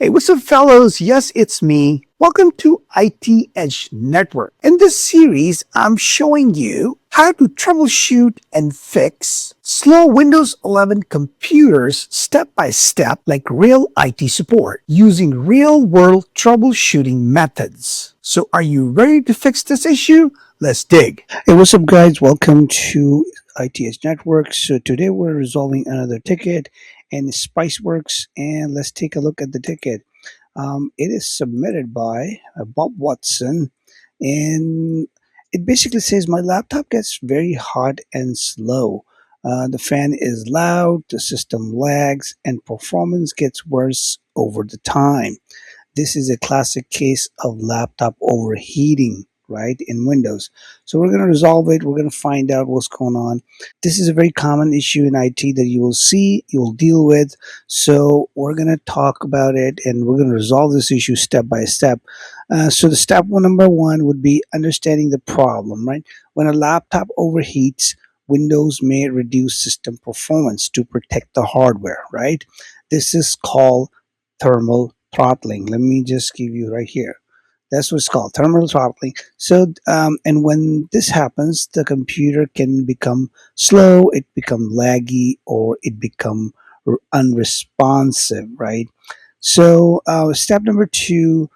Hey, what's up, fellows? Yes, it's me. Welcome to IT Edge Network. In this series, I'm showing you how to troubleshoot and fix slow Windows 11 computers step by step, like real IT support, using real world troubleshooting methods. So, are you ready to fix this issue? Let's dig. Hey, what's up, guys? Welcome to ITS Network. So today we're resolving another ticket in Spiceworks, and let's take a look at the ticket. It is submitted by Bob Watson, and it basically says my laptop gets very hot and slow. The fan is loud, the system lags, and performance gets worse over the time. This is a classic case of laptop overheating, right, in Windows. So we're going to resolve it. We're going to find out what's going on. This is a very common issue in IT that you will see, you will deal with. So we're going to talk about it and we're going to resolve this issue step by step. So the number one would be understanding the problem, right? When a laptop overheats, Windows may reduce system performance to protect the hardware, right? This is called thermal throttling. Let me just give you right here. That's what it's called, thermal throttling. So, and when this happens, the computer can become slow, it become laggy, or it become unresponsive, right? So, step number two,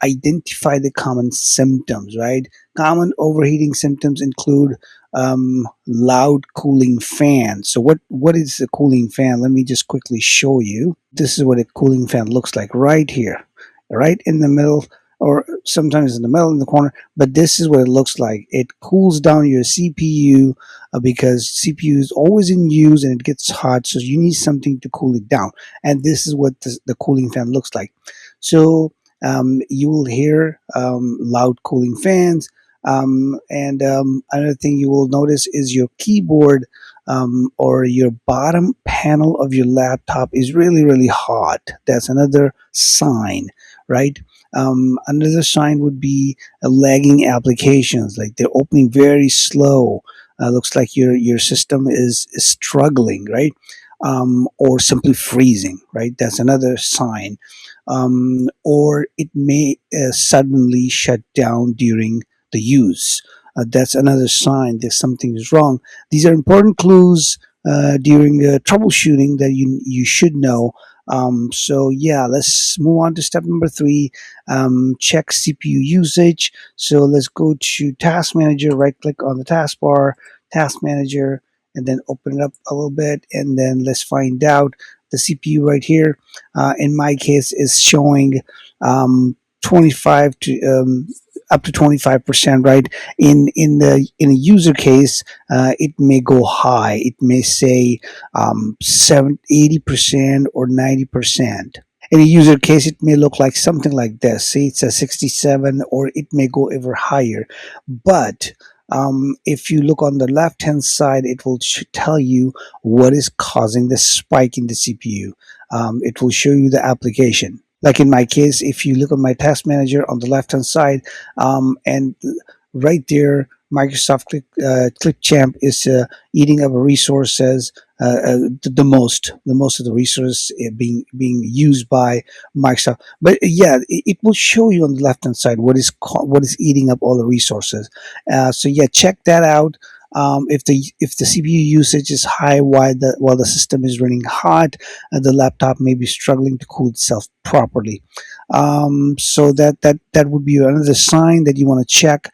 identify the common symptoms, right? Common overheating symptoms include loud cooling fan. So what is a cooling fan? Let me just quickly show you. This is what a cooling fan looks like right here, right in the middle, or sometimes in the middle in the corner, but this is what it looks like. It cools down your CPU because CPU is always in use and it gets hot, so you need something to cool it down. And this is what the cooling fan looks like. So you will hear loud cooling fans. And another thing you will notice is your keyboard or your bottom panel of your laptop is really, really hot. That's another sign, right? Another sign would be lagging applications, like they're opening very slow. Looks like your system is struggling, right? Or simply freezing, right? That's another sign. Or it may suddenly shut down during the use. That's another sign that something is wrong. These are important clues during troubleshooting that you should know. So yeah, let's move on to step number three. Check CPU usage. So let's go to Task Manager. Right click on the taskbar, Task Manager, and then open it up a little bit, and then let's find out the CPU right here. In my case, is showing 25 to up to 25%, right? In a user case, it may go high. It may say 80% or 90%. In a user case, it may look like something like this. See, it's a 67, or it may go ever higher. But if you look on the left hand side, it will tell you what is causing the spike in the CPU. It will show you the application. Like in my case, if you look at my task manager on the left hand side, and right there, Microsoft ClickChamp is eating up resources. The most of the resources being used by Microsoft. But yeah, it will show you on the left hand side what is eating up all the resources. So yeah, check that out. If the CPU usage is high while the system is running hot, the laptop may be struggling to cool itself properly. So that would be another sign that you want to check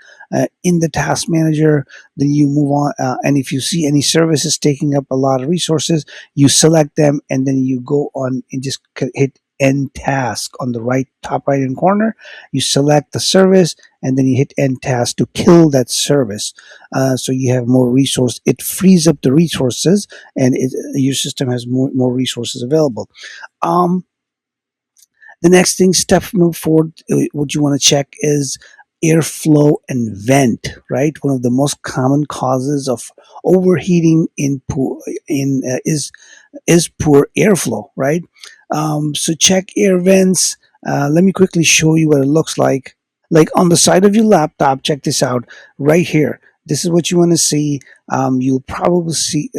in the task manager. Then you move on, and if you see any services taking up a lot of resources, you select them, and then you go on and just hit end task on the top right hand corner. You select the service, and then you hit end task to kill that service. So you have more resource. It frees up the resources, and your system has more resources available. The next thing, step number four, what you want to check is airflow and vent, right? One of the most common causes of overheating is poor airflow, right? So check air vents. Let me quickly show you what it looks like. Like on the side of your laptop, check this out right here. This is what you want to see. You'll probably see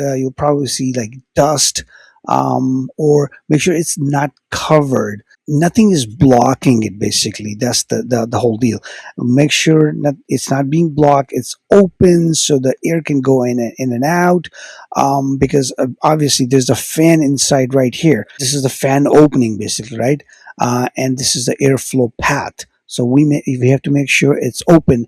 like dust, or make sure it's not covered. nothing is blocking it. Basically, that's the whole deal. Make sure that it's not being blocked, it's open so the air can go in and out. Because obviously there's a fan inside right here. This is the fan opening, basically, right? And this is the airflow path. So we have to make sure it's open.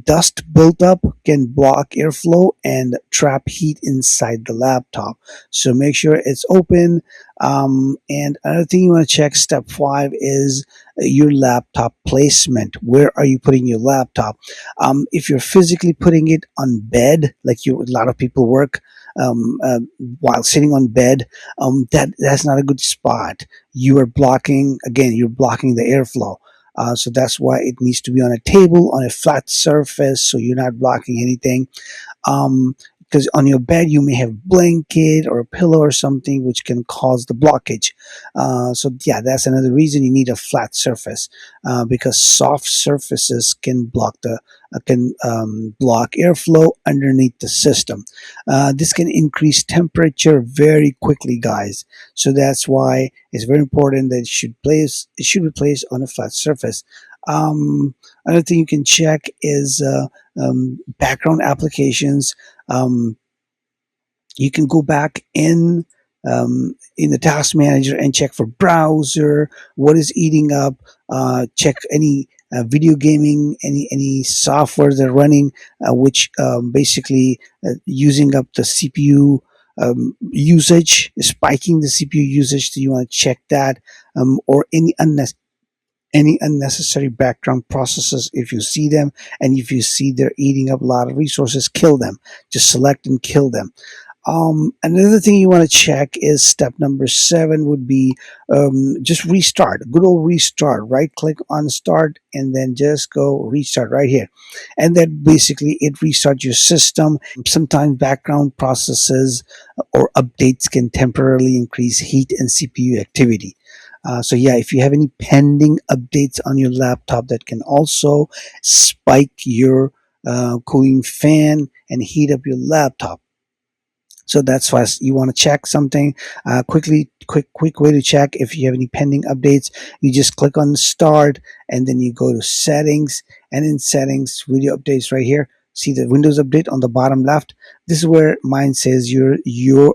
Dust built up can block airflow and trap heat inside the laptop. So make sure it's open. And another thing you want to check, step 5, is your laptop placement. Where are you putting your laptop? If you're physically putting it on bed, like a lot of people work um, uh, while sitting on bed, that's not a good spot. You are blocking, again, you're blocking the airflow. So that's why it needs to be on a table, on a flat surface, so you're not blocking anything. um, because on your bed you may have blanket or a pillow or something which can cause the blockage. So yeah, that's another reason you need a flat surface, because soft surfaces can block airflow underneath the system. This can increase temperature very quickly, guys. So that's why it's very important that it should be placed on a flat surface. um, Another thing you can check is background applications. Um, you can go back in the task manager and check for browser, what is eating up. Check any video gaming, any software they're running, which basically using up the CPU usage, spiking the CPU usage. So you want to check that, or any unnecessary background processes. If you see them, and if you see they're eating up a lot of resources, kill them. Just select and kill them. Another thing you want to check is step number 7 would be just restart. A good old restart. Right click on start and then just go restart right here. And then basically it restarts your system. Sometimes background processes or updates can temporarily increase heat and CPU activity. So yeah, if you have any pending updates on your laptop, that can also spike your cooling fan and heat up your laptop. So that's why you want to check something quick way to check if you have any pending updates. You just click on start and then you go to settings, and in settings, video updates right here. See the Windows update on the bottom left. This is where mine says you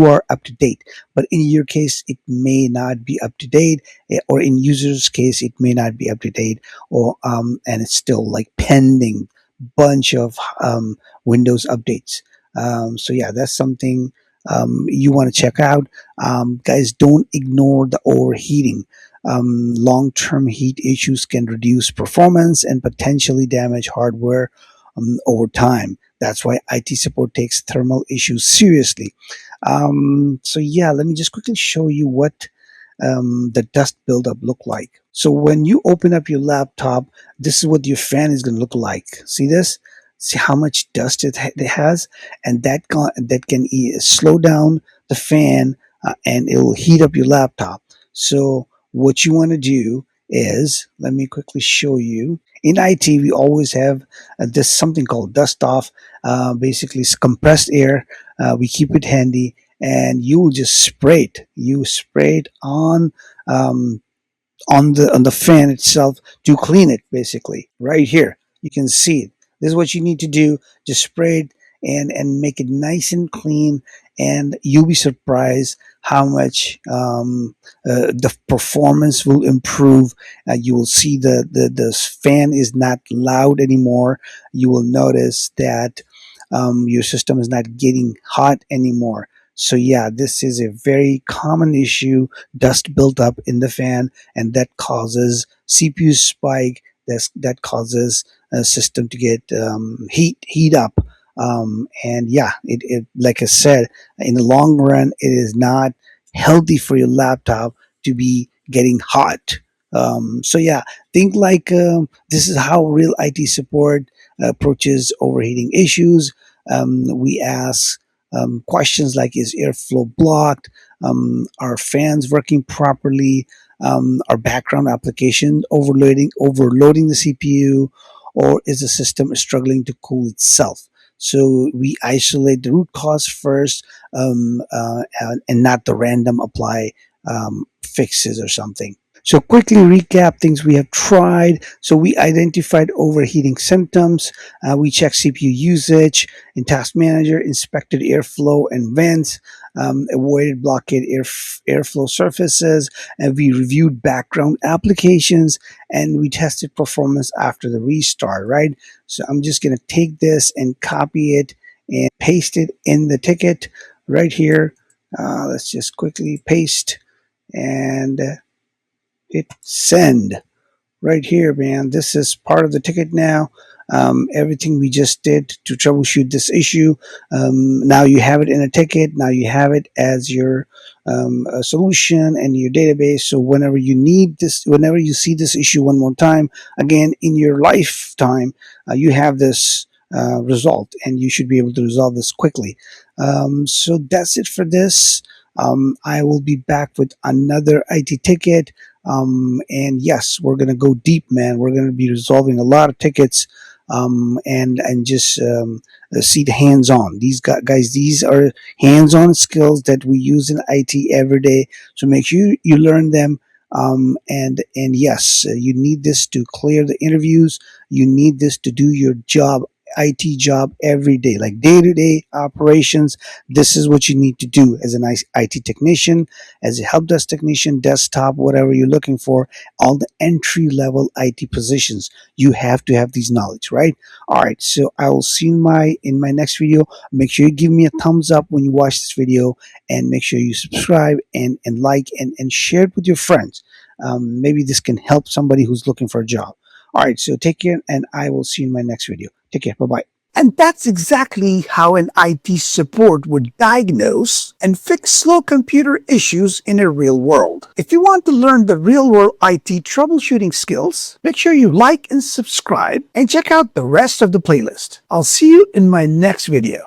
are up to date, but in your case it may not be up to date, or in user's case it may not be up to date, or and it's still like pending bunch of Windows updates. So yeah, that's something you want to check out. Guys, don't ignore the overheating. Long-term heat issues can reduce performance and potentially damage hardware over time. That's why IT support takes thermal issues seriously. So yeah, let me just quickly show you what the dust buildup look like. So when you open up your laptop, this is what your fan is going to look like. See this? See how much dust it has, and that can slow down the fan, and it will heat up your laptop. So what you want to do is, let me quickly show you. In IT, we always have this something called dust off. Basically, it's compressed air. We keep it handy, and you will just spray it. You spray it um, on the fan itself to clean it. Basically, right here you can see it. This is what you need to do. Just spray it and make it nice and clean, and you'll be surprised how much the performance will improve. You will see the fan is not loud anymore. You will notice that your system is not getting hot anymore. So yeah, this is a very common issue, dust built up in the fan, and that causes CPU spike. That causes a system to get heat up. And yeah, it like I said, in the long run, it is not healthy for your laptop to be getting hot. So yeah, think like this is how real IT support approaches overheating issues. We ask questions like, is airflow blocked? Are fans working properly? Are background application overloading the CPU, or is the system struggling to cool itself? So we isolate the root cause first, and not the random apply fixes or something. So quickly recap things we have tried. So we identified overheating symptoms. We checked CPU usage in Task Manager, inspected airflow and vents, avoided blockade airflow surfaces, and we reviewed background applications, and we tested performance after the restart, right? So I'm just going to take this and copy it and paste it in the ticket right here. Let's just quickly paste and hit send right here, man. This is part of the ticket now. Everything we just did to troubleshoot this issue. Now you have it in a ticket. Now you have it as your solution and your database. So whenever you need this, whenever you see this issue one more time, again in your lifetime, you have this result, and you should be able to resolve this quickly. So that's it for this. I will be back with another IT ticket. And yes, we're gonna go deep, man. We're gonna be resolving a lot of tickets, and just see the hands-on. These guys, these are hands-on skills that we use in IT every day. So make sure you learn them. And yes, you need this to clear the interviews. You need this to do your job. IT job every day, like day-to-day operations. This is what you need to do as an IT technician, as a help desk technician, desktop, whatever you're looking for, all the entry level IT positions. You have to have these knowledge, right? All right. So I will see you in my next video. Make sure you give me a thumbs up when you watch this video, and make sure you subscribe and like and share it with your friends. Maybe this can help somebody who's looking for a job. All right, so take care, and I will see you in my next video. Take care. Bye bye. And that's exactly how an IT support would diagnose and fix slow computer issues in a real world. If you want to learn the real world IT troubleshooting skills, make sure you like and subscribe and check out the rest of the playlist. I'll see you in my next video.